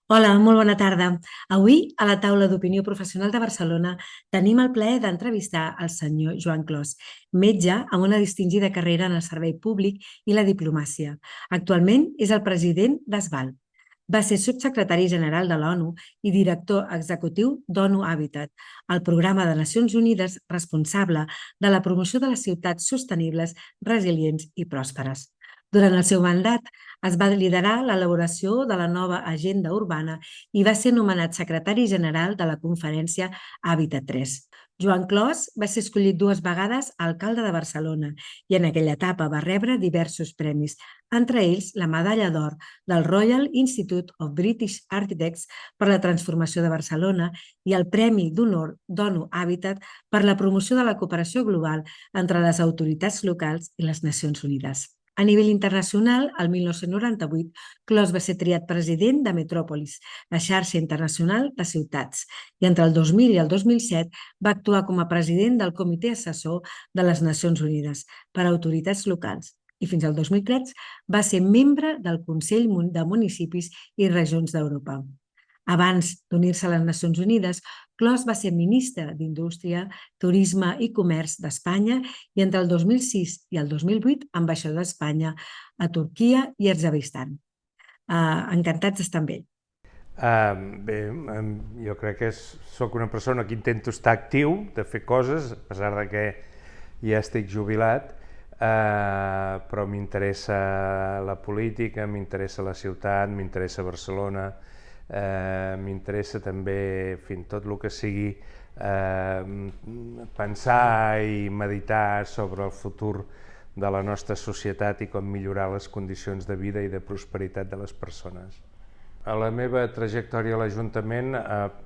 Hola, molt bona tarda. Avui, a la taula d'opinió professional de Barcelona, tenim el plaer d'entrevistar el senyor Joan Clos, metge amb una distingida carrera en el servei públic i la diplomàcia. Actualment és el president d'ASBAL. Va ser subsecretari general de l'ONU i director executiu d'ONU Habitat, el programa de Nacions Unides responsable de la promoció de les ciutats sostenibles, resilients i pròsperes. Durant el seu mandat, es va liderar l'elaboració de la nova agenda urbana i va ser nomenat secretari general de la conferència Hàbitat 3. Joan Clos va ser escollit 2 vegades alcalde de Barcelona i en aquella etapa va rebre diversos premis, entre ells la medalla d'or del Royal Institute of British Architects per la transformació de Barcelona i el Premi d'Honor d'ONU Habitat per la promoció de la cooperació global entre les autoritats locals i les Nacions Unides. A nivell internacional, el 1998, Clos va ser triat president de Metròpolis, la xarxa internacional de ciutats, i entre el 2000 i el 2007 va actuar com a president del Comitè Assessor de les Nacions Unides per a autoritats locals i fins al 2003 va ser membre del Consell de Municipis i Regions d'Europa. Abans d'unir-se a les Nacions Unides, Clos va ser ministre d'Indústria, Turisme i Comerç d'Espanya i entre el 2006 i el 2008 ambaixador d'Espanya a Turquia i Azerbaidjan. Encantats d'estar amb ell. Bé, jo crec que sóc una persona que intento estar actiu, de fer coses, a pesar de que ja estic jubilat, però m'interessa la política, m'interessa la ciutat, m'interessa Barcelona, m'interessa també, en fi, tot el que sigui pensar i meditar sobre el futur de la nostra societat i com millorar les condicions de vida i de prosperitat de les persones. A la meva trajectòria a l'Ajuntament,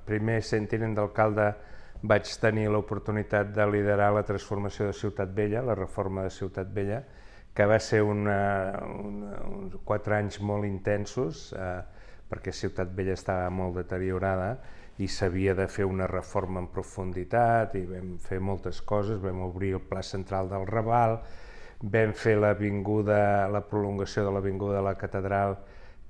primer sent tinent d'alcalde, vaig tenir l'oportunitat de liderar la transformació de Ciutat Vella, la reforma de Ciutat Vella, que va ser uns 4 anys molt intensos, perquè Ciutat Vella estava molt deteriorada i s'havia de fer una reforma en profunditat i vam fer moltes coses, vam obrir el Pla Central del Raval, vam fer la prolongació de l'Avinguda de la Catedral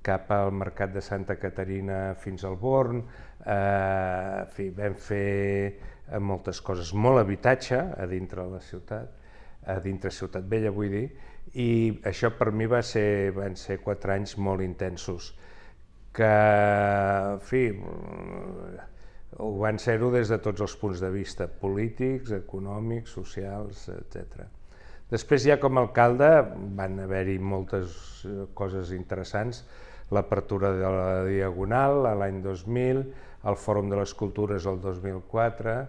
cap al Mercat de Santa Caterina fins al Born, en fi, vam fer moltes coses, molt habitatge a dintre de la ciutat, a dintre Ciutat Vella vull dir, i això per mi van ser 4 anys molt intensos, que, en fi, ho van ser-ho des de tots els punts de vista, polítics, econòmics, socials, etc. Després ja com a alcalde van haver-hi moltes coses interessants, l'apertura de la Diagonal l'any 2000, el Fòrum de les Cultures el 2004,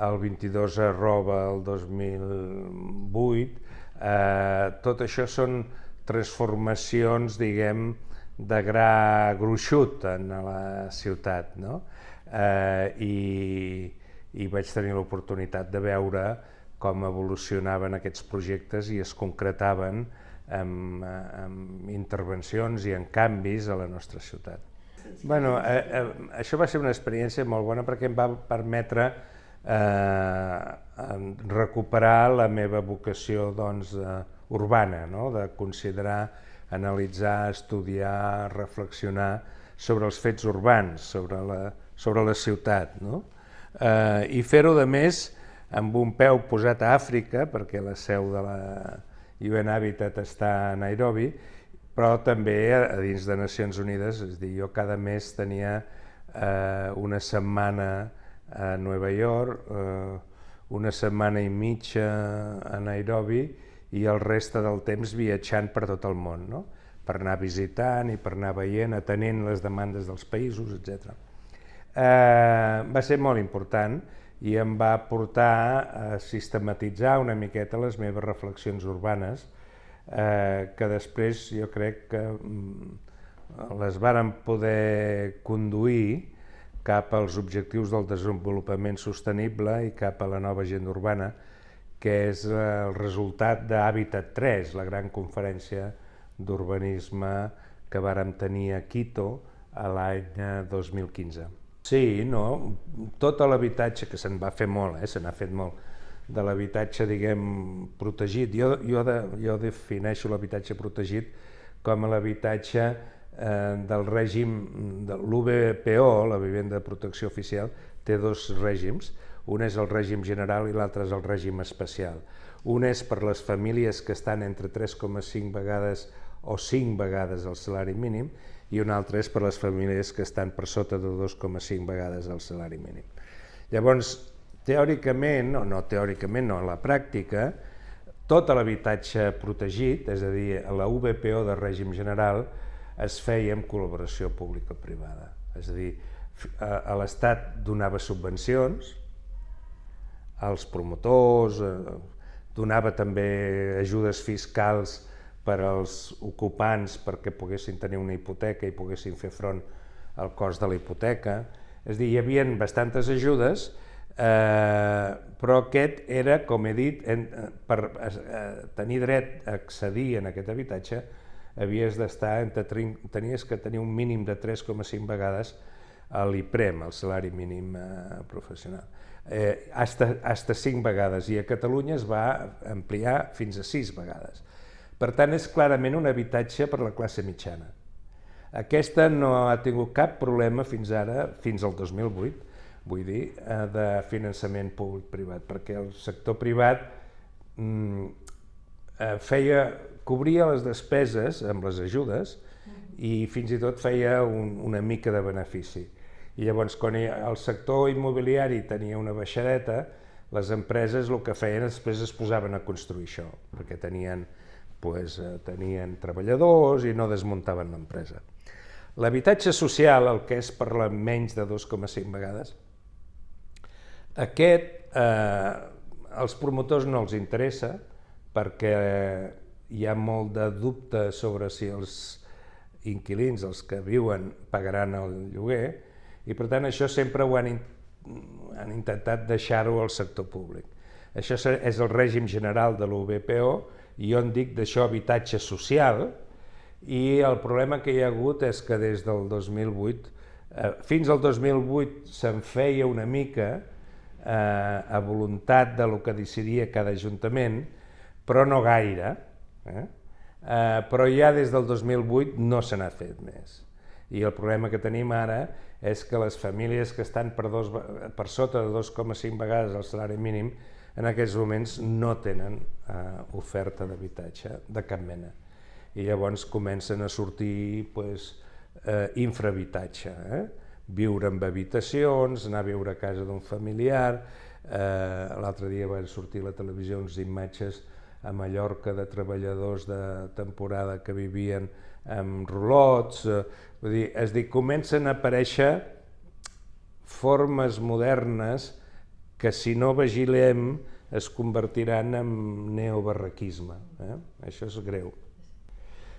el 22 arroba el 2008, tot això són transformacions, diguem, de gra gruixut en la ciutat, no? I vaig tenir l'oportunitat de veure com evolucionaven aquests projectes i es concretaven amb intervencions i en canvis a la nostra ciutat. Bueno, això va ser una experiència molt bona perquè em va permetre recuperar la meva vocació urbana, de considerar, analitzar, estudiar, reflexionar sobre els fets urbans, sobre la ciutat, i fer-ho de més amb un peu posat a Àfrica, perquè la seu de la UN Habitat està a Nairobi, però també a dins de Nacions Unides, és a dir, jo cada mes tenia una setmana a Nova York, una setmana i mitja a Nairobi i el reste del temps viatjant per tot el món, per anar visitant i per anar veient, atenent les demandes dels països, etc. Va ser molt important i em va portar a sistematitzar una miqueta les meves reflexions urbanes, que després jo crec que les vàrem poder conduir cap als objectius del desenvolupament sostenible i cap a la nova agenda urbana, que és el resultat d'Hàbitat 3, la gran conferència d'urbanisme que vàrem tenir a Quito l'any 2015. Sí, tot l'habitatge, que se'n va fer molt, se n'ha fet molt, de l'habitatge, diguem, protegit. Jo defineixo l'habitatge protegit com l'habitatge del règim de l'UVPO, la Vivenda de Protecció Oficial, té dos règims. Un és el règim general i l'altre és el règim especial. Un és per les famílies que estan entre 3,5 vegades o 5 vegades el salari mínim i un altre és per les famílies que estan per sota de 2,5 vegades el salari mínim. Llavors, teòricament, o no teòricament, no, a la pràctica, tot l'habitatge protegit, és a dir, la UVPO de règim general, es feia en col·laboració pública-privada. És a dir, l'Estat donava subvencions als promotors, donava també ajudes fiscals per als ocupants perquè poguessin tenir una hipoteca i poguessin fer front al cost de la hipoteca. És a dir, hi havia bastantes ajudes, però aquest era, com he dit, per tenir dret a accedir en aquest habitatge tenies que tenir un mínim de 3,5 vegades l'IPREM, el salari mínim professional. Hasta 5 vegades, i a Catalunya es va ampliar fins a 6 vegades. Per tant, és clarament un habitatge per la classe mitjana. Aquesta no ha tingut cap problema fins ara, fins al 2008, vull dir, de finançament públic-privat, perquè el sector privat cobria les despeses amb les ajudes i fins i tot feia una mica de benefici. I llavors, quan el sector immobiliari tenia una baixadeta, les empreses el que feien després es posaven a construir això, perquè tenien treballadors i no desmuntaven l'empresa. L'habitatge social, el que és per la menys de 2,5 vegades, aquest als promotors no els interessa perquè hi ha molt de dubte sobre si els inquilins, els que viuen, pagaran el lloguer i per tant això sempre ho han intentat deixar-ho al sector públic. Això és el règim general de l'UVPO i jo en dic d'això habitatge social i el problema que hi ha hagut és que des del 2008, fins al 2008 se'n feia una mica a voluntat del que decidia cada ajuntament, però no gaire, però ja des del 2008 no se n'ha fet més. I el problema que tenim ara és que les famílies que estan per sota de 2,5 vegades el salari mínim en aquests moments no tenen oferta d'habitatge de cap mena. I llavors comencen a sortir infrahabitatge, viure en habitacions, anar a viure a casa d'un familiar. L'altre dia van sortir a la televisió uns imatges a Mallorca de treballadors de temporada que vivien amb roulots. És a dir, comencen a aparèixer formes modernes que si no vigilem es convertiran en neobarraquisme. Això és greu.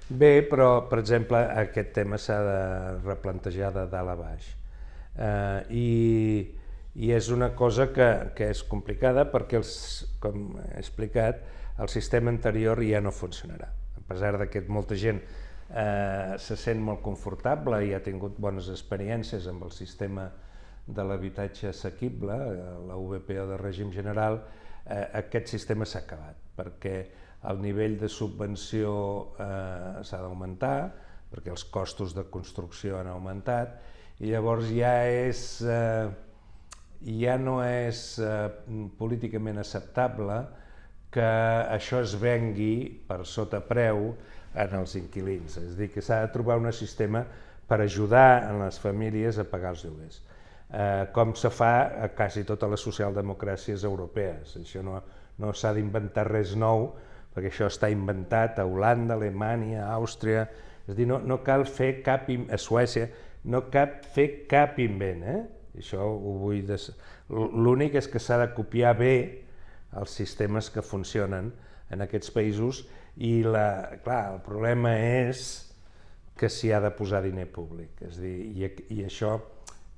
Bé, però, per exemple, aquest tema s'ha de replantejar de dalt a baix. I és una cosa que és complicada perquè, com he explicat, el sistema anterior ja no funcionarà. A pesar que molta gent se sent molt confortable i ha tingut bones experiències amb el sistema de l'habitatge assequible, la UVPO de règim general, aquest sistema s'ha acabat, perquè el nivell de subvenció s'ha d'augmentar, perquè els costos de construcció han augmentat, i llavors ja no és políticament acceptable que això es vengui per sota preu en els inquilins. És a dir, que s'ha de trobar un sistema per ajudar a les famílies a pagar els lloguers, com se fa a quasi totes les socialdemocràcies europees. Això no s'ha d'inventar res nou, perquè això està inventat a Holanda, Alemanya, Àustria. És a dir, no cal fer a Suècia, no cal fer cap invent. Això ho vull l'únic és que s'ha de copiar bé els sistemes que funcionen en aquests països i, clar, el problema és que s'hi ha de posar diner públic. És a dir, i això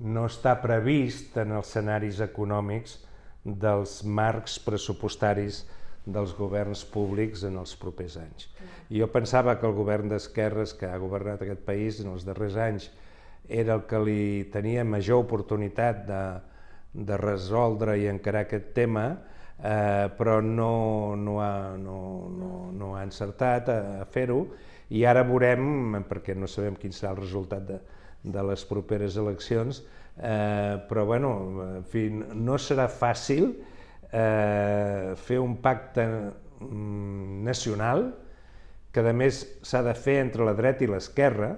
no està previst en els escenaris econòmics dels marcs pressupostaris dels governs públics en els propers anys. I jo pensava que el govern d'esquerres que ha governat aquest país en els darrers anys era el que li tenia major oportunitat de resoldre i encarar aquest tema, però no ha encertat a fer-ho i ara veurem, perquè no sabem quin serà el resultat de les properes eleccions, però bueno, en fi, no serà fàcil fer un pacte nacional que a més s'ha de fer entre la dreta i l'esquerra,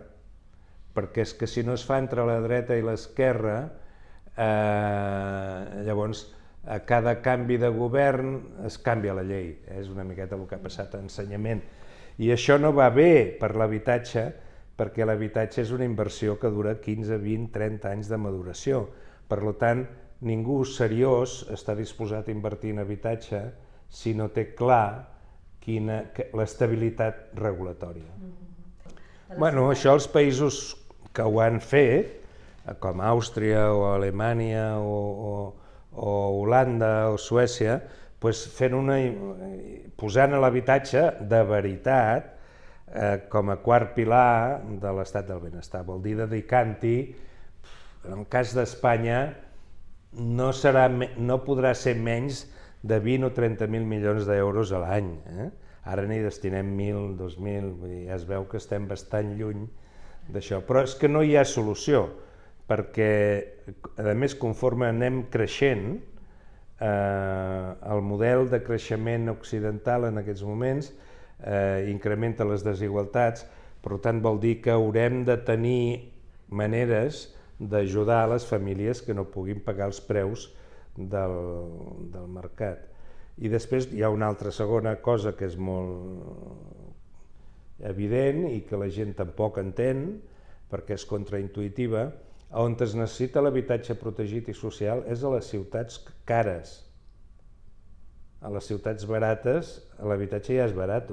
perquè és que si no es fa entre la dreta i l'esquerra, llavors a cada canvi de govern es canvia la llei, és una miqueta el que ha passat a ensenyament. I això no va bé per l'habitatge, perquè l'habitatge és una inversió que dura 15, 20, 30 anys de maduració. Per tant, ningú seriós està disposat a invertir en habitatge si no té clar l'estabilitat regulatòria. Bueno, això els països que ho han fet, com Àustria o Alemanya o Holanda o Suècia, posant l'habitatge de veritat com a quart pilar de l'estat del benestar. Vol dir dedicant-hi, en el cas d'Espanya, no podrà ser menys de 20 o 30.000 milions d'euros a l'any. Ara n'hi destinem 1.000, 2.000, ja es veu que estem bastant lluny d'això. Però és que no hi ha solució, perquè, a més, conforme anem creixent, el model de creixement occidental en aquests moments incrementa les desigualtats, per tant vol dir que haurem de tenir maneres d'ajudar a les famílies que no puguin pagar els preus del mercat. I després hi ha una altra segona cosa que és molt evident i que la gent tampoc entén, perquè és contraintuïtiva, on es necessita l'habitatge protegit i social és a les ciutats cares. A les ciutats barates l'habitatge ja és barat.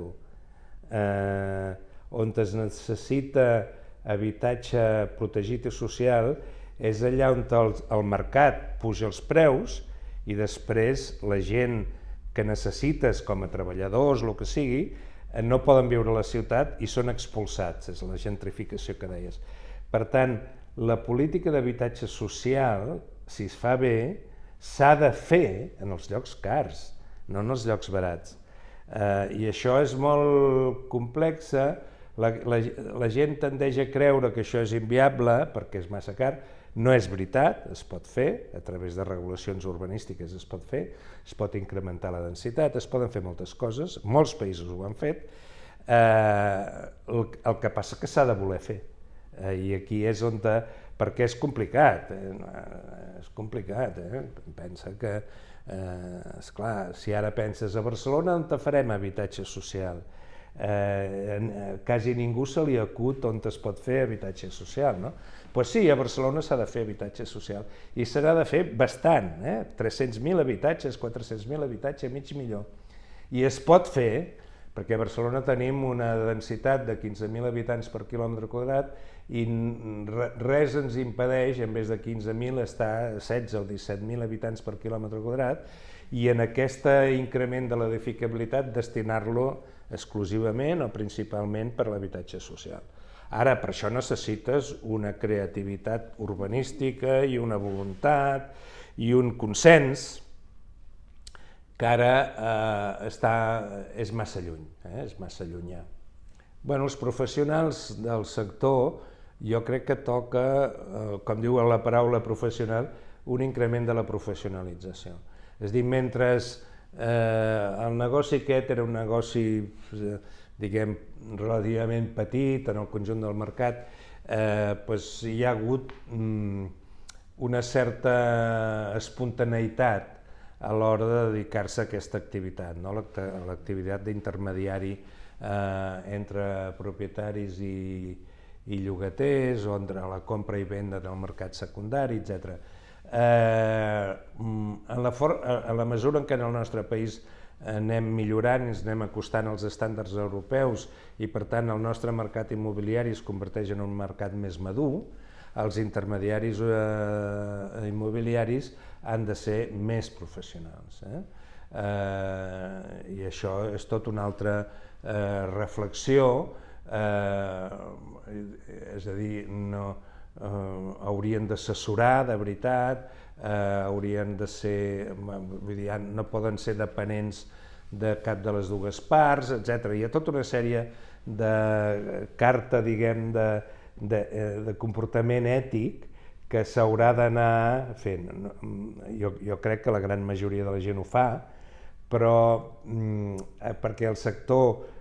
On es necessita habitatge protegit i social és allà on el mercat puja els preus i després la gent que necessites com a treballadors, el que sigui, no poden viure a la ciutat i són expulsats, és la gentrificació que deies. Per tant, la política d'habitatge social, si es fa bé, s'ha de fer en els llocs cars, no en els llocs barats. I això és molt complex, la gent tendeix a creure que això és inviable perquè és massa car. No és veritat, es pot fer, a través de regulacions urbanístiques es pot fer, es pot incrementar la densitat, es poden fer moltes coses, molts països ho han fet, el que passa és que s'ha de voler fer. I aquí és on, perquè és complicat, pensa que, esclar, si ara penses a Barcelona on te farem habitatge social, quasi ningú se li acut on es pot fer habitatge social, no? Doncs sí, a Barcelona s'ha de fer habitatge social i s'ha de fer bastant, 300.000 habitatges, 400.000 habitatges, mig milió. I es pot fer, perquè a Barcelona tenim una densitat de 15.000 habitants per quilòmetre quadrat i res ens impedeix, en vez de 15.000, estar a 16 o 17.000 habitants per quilòmetre quadrat i en aquest increment de l'edificabilitat destinar-lo exclusivament o principalment per l'habitatge social. Ara, per això necessites una creativitat urbanística i una voluntat i un consens que ara és massa lluny, és massa llunyà. Els professionals del sector, jo crec que toca, com diu la paraula professional, un increment de la professionalització. És a dir, mentre el negoci aquest era un negoci, diguem, relativament petit en el conjunt del mercat, hi ha hagut una certa espontaneïtat a l'hora de dedicar-se a aquesta activitat, l'activitat d'intermediari entre propietaris i llogaters, o entre la compra i venda del mercat secundari, etc. En la mesura en què en el nostre país anem millorant i ens anem acostant als estàndards europeus i per tant el nostre mercat immobiliari es converteix en un mercat més madur, els intermediaris immobiliaris han de ser més professionals. I això és tot una altra reflexió, és a dir, haurien d'assessorar de veritat, haurien de ser, no poden ser dependents de cap de les dues parts, etc. Hi ha tota una sèrie de carta, diguem, de comportament ètic que s'haurà d'anar fent. Jo crec que la gran majoria de la gent ho fa, però perquè el sector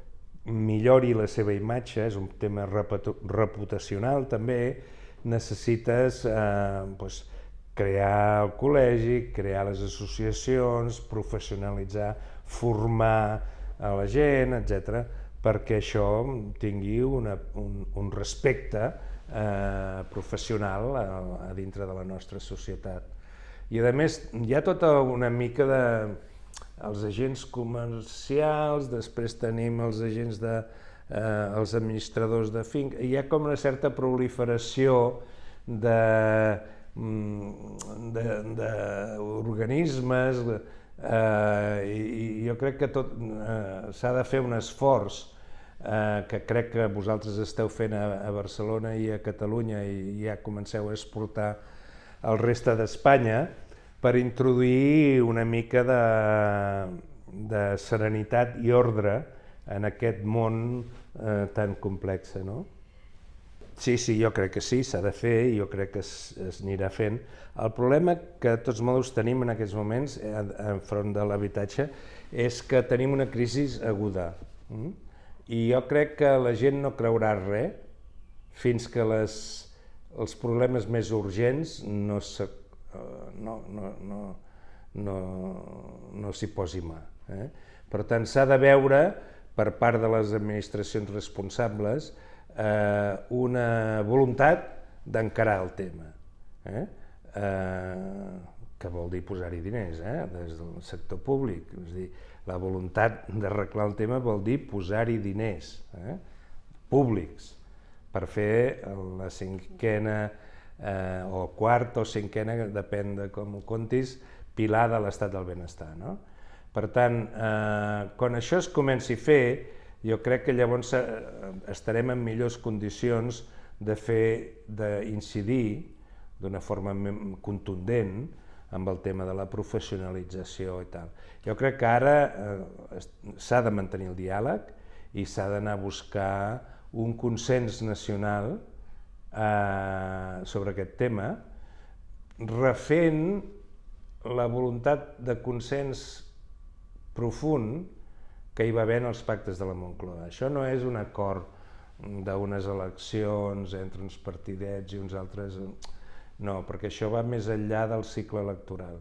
millori la seva imatge, és un tema reputacional també, necessites crear el col·legi, crear les associacions, professionalitzar, formar a la gent, etc., perquè això tingui un respecte professional a dintre de la nostra societat. I a més hi ha tota una mica de els agents comercials, després tenim els agents els administradors de finca, hi ha com una certa proliferació d'organismes i jo crec que s'ha de fer un esforç que crec que vosaltres esteu fent a Barcelona i a Catalunya i ja comenceu a exportar al reste d'Espanya per introduir una mica de serenitat i ordre en aquest món tan complex, no? Sí, jo crec que sí, s'ha de fer i jo crec que es anirà fent. El problema que de tots modos tenim en aquests moments enfront de l'habitatge és que tenim una crisi aguda i jo crec que la gent no creurà res fins que els problemes més urgents no s'hi posi mà. Per tant, s'ha de veure per part de les administracions responsables una voluntat d'encarar el tema, que vol dir posar-hi diners des del sector públic. És a dir, la voluntat d'arreglar el tema vol dir posar-hi diners públics per fer la cinquena o quarta o cinquena, depèn de com ho comptis, pilar de l'estat del benestar. Per tant, quan això es comenci a fer, jo crec que llavors estarem en millors condicions d'incidir d'una forma contundent amb el tema de la professionalització i tal. Jo crec que ara s'ha de mantenir el diàleg i s'ha d'anar a buscar un consens nacional sobre aquest tema, refent la voluntat de consens profund que hi va haver en els pactes de la Moncloa. Això no és un acord d'unes eleccions entre uns partidets i uns altres. No, perquè això va més enllà del cicle electoral.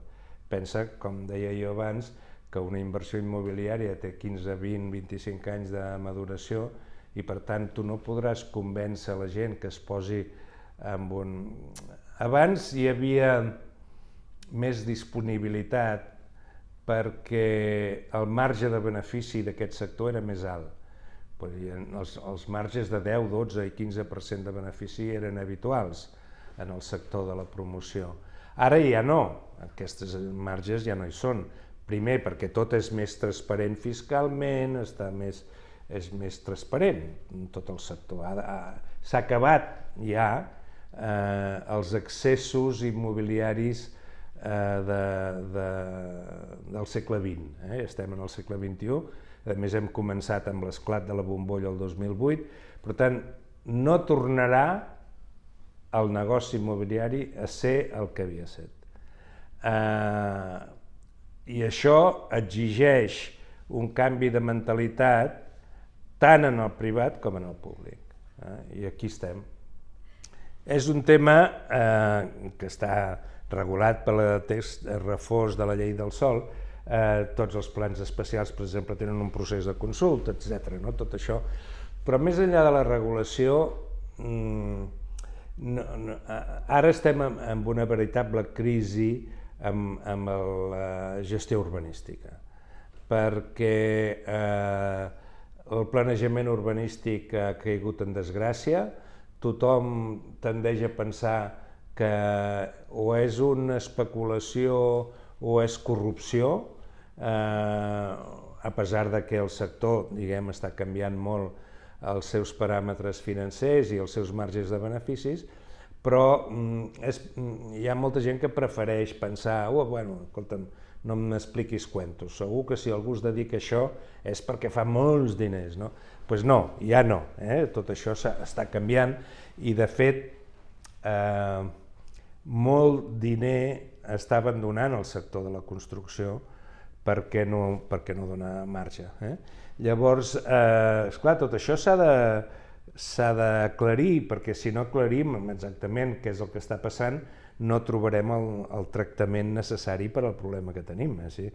Pensa, com deia jo abans, que una inversió immobiliària té 15, 20, 25 anys de maduració i per tant tu no podràs convèncer la gent que es posi amb un... Abans hi havia més disponibilitat perquè el marge de benefici d'aquest sector era més alt. Els marges de 10, 12 i 15% de benefici eren habituals en el sector de la promoció. Ara ja no, aquests marges ja no hi són. Primer, perquè tot és més transparent fiscalment, és més transparent tot el sector. S'ha acabat ja els excessos immobiliaris del segle XX. Estem en el segle XXI, a més hem començat amb l'esclat de la bombolla el 2008, per tant no tornarà el negoci immobiliari a ser el que havia estat. I això exigeix un canvi de mentalitat tant en el privat com en el públic. I aquí estem. És un tema que està regulat per el text refós de la llei del sòl. Tots els plans especials, per exemple, tenen un procés de consulta, etc. Tot això. Però més enllà de la regulació, ara estem en una veritable crisi amb la gestió urbanística, perquè el planejament urbanístic ha caigut en desgràcia, tothom tendeix a pensar que o és una especulació o és corrupció, a pesar de que el sector, diguem, està canviant molt els seus paràmetres financers i els seus marges de beneficis, però hi ha molta gent que prefereix pensar, bueno, escolta'm, no m'expliquis cuentos, segur que si algú es dedica a això és perquè fa molts diners, no? Doncs no, ja no. Tot això està canviant i, de fet, molt diner està abandonant el sector de la construcció perquè no dona marge. Llavors, esclar, tot això s'ha d'aclarir, perquè si no aclarim exactament què és el que està passant, no trobarem el tractament necessari per al problema que tenim. Això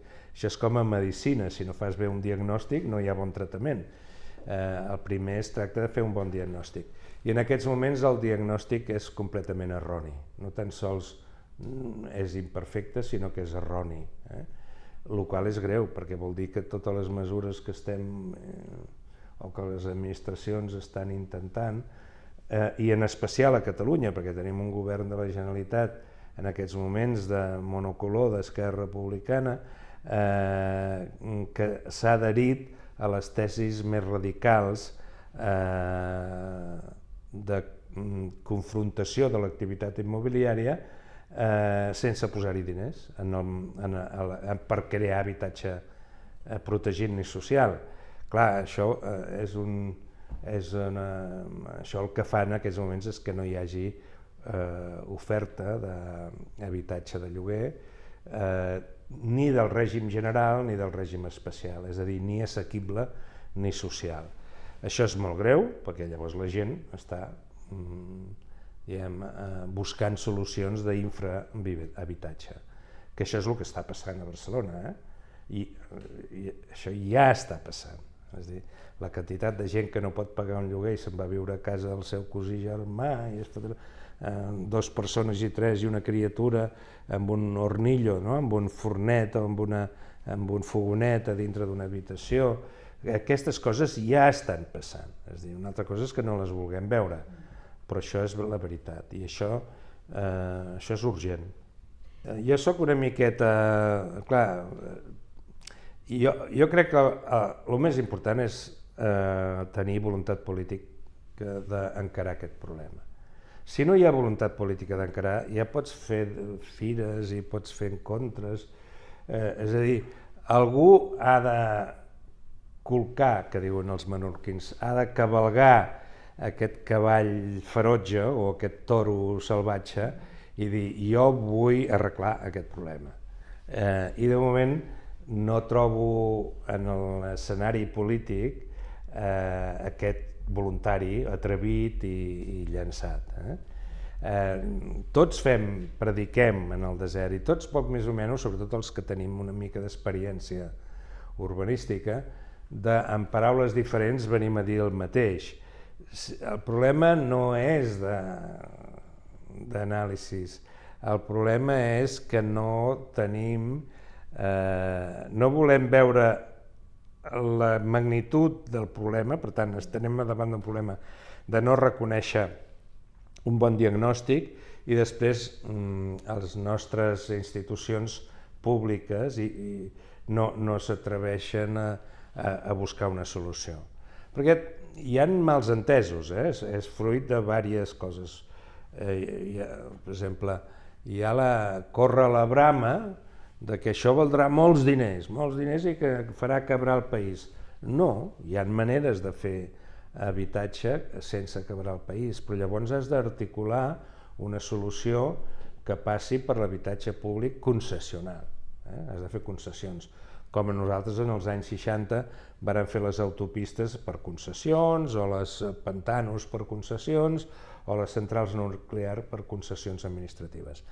és com a medicina, si no fas bé un diagnòstic no hi ha bon tractament. El primer es tracta de fer un bon diagnòstic. I en aquests moments el diagnòstic és completament erroni. No tan sols és imperfecte, sinó que és erroni. El qual és greu, perquè vol dir que totes les mesures que estem o que les administracions estan intentant, i en especial a Catalunya, perquè tenim un govern de la Generalitat en aquests moments de monocolor d'Esquerra Republicana, que s'ha adherit a les tesis més radicals de confrontació de l'activitat immobiliària sense posar-hi diners per crear habitatge protegit ni social. Clar, això el que fa en aquests moments és que no hi hagi oferta d'habitatge de lloguer ni del règim general ni del règim especial, és a dir, ni assequible ni social. Això és molt greu, perquè llavors la gent està buscant solucions d'infrahabitatge, que això és el que està passant a Barcelona, i això ja està passant. És a dir, la quantitat de gent que no pot pagar un lloguer i se'n va a viure a casa del seu cosí germà, i dues persones i tres i una criatura amb un hornillo, amb un fornet o amb un fogonet a dintre d'una habitació. Aquestes coses ja estan passant. És a dir, una altra cosa és que no les vulguem veure, però això és la veritat i això és urgent. Jo soc una miqueta... Clar, jo crec que el més important és tenir voluntat política d'encarar aquest problema. Si no hi ha voluntat política d'encarar, ja pots fer fires i pots fer encontres. És a dir, algú ha de colcar, que diuen els menorquins, ha de cavalgar aquest cavall ferotge o aquest toro salvatge i dir, jo vull arreglar aquest problema. I de moment no trobo en l'escenari polític aquest voluntari atrevit i llançat. Tots prediquem en el desert i tots poc més o menys, sobretot els que tenim una mica d'experiència urbanística, en paraules diferents venim a dir el mateix. El problema no és d'anàlisis, el problema és que no volem veure la magnitud del problema, per tant, estem davant d'un problema de no reconèixer un bon diagnòstic i després les nostres institucions públiques no s'atreveixen a buscar una solució. Perquè hi ha mals entesos, és fruit de diverses coses. Per exemple, corre la brama que això valdrà molts diners i que farà quebrar el país. No, hi ha maneres de fer habitatge sense quebrar el país, però llavors has d'articular una solució que passi per l'habitatge públic concessional. Has de fer concessions, com nosaltres en els anys 60 vàrem fer les autopistes per concessions, o les pantanos per concessions, o les centrals nuclears per concessions administratives.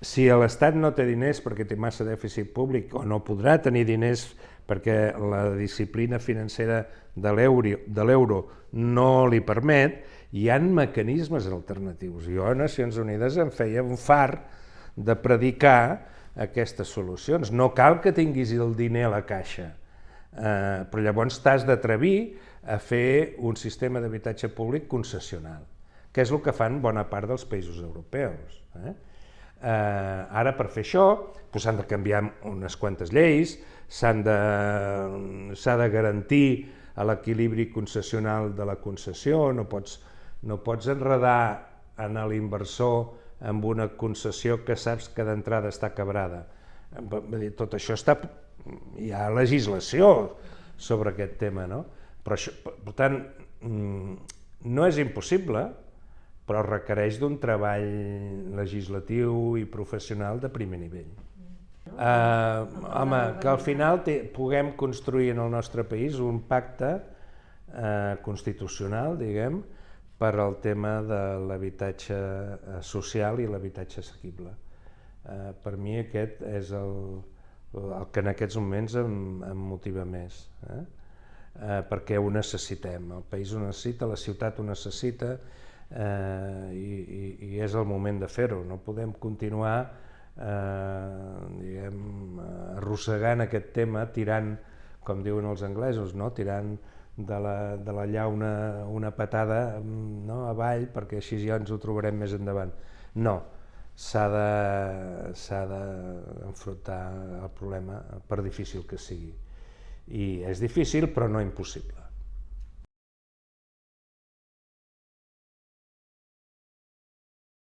Si l'Estat no té diners perquè té massa dèficit públic o no podrà tenir diners perquè la disciplina financera de l'euro no li permet, hi ha mecanismes alternatius. Jo a Nacions Unides em feia un fart de predicar aquestes solucions. No cal que tinguis el diner a la caixa, però llavors t'has d'atrevir a fer un sistema d'habitatge públic concessional, que és el que fan bona part dels països europeus. Ara, per fer això, s'han de canviar unes quantes lleis, s'ha de garantir l'equilibri concessional de la concessió, no pots enredar en l'inversor amb una concessió que saps que d'entrada està quebrada. Tot això hi ha legislació sobre aquest tema, no? Però això, per tant, no és impossible, però requereix d'un treball legislatiu i professional de primer nivell. Home, que al final puguem construir en el nostre país un pacte constitucional, diguem, per al tema de l'habitatge social i l'habitatge assequible. Per mi aquest és el que en aquests moments em motiva més, perquè ho necessitem, el país ho necessita, la ciutat ho necessita, i és el moment de fer-ho. No podem continuar arrossegant aquest tema, tirant, com diuen els anglesos, tirant de la llauna una patada avall, perquè així ja ens ho trobarem més endavant. No, s'ha d'enfrontar el problema, per difícil que sigui. I és difícil, però no impossible.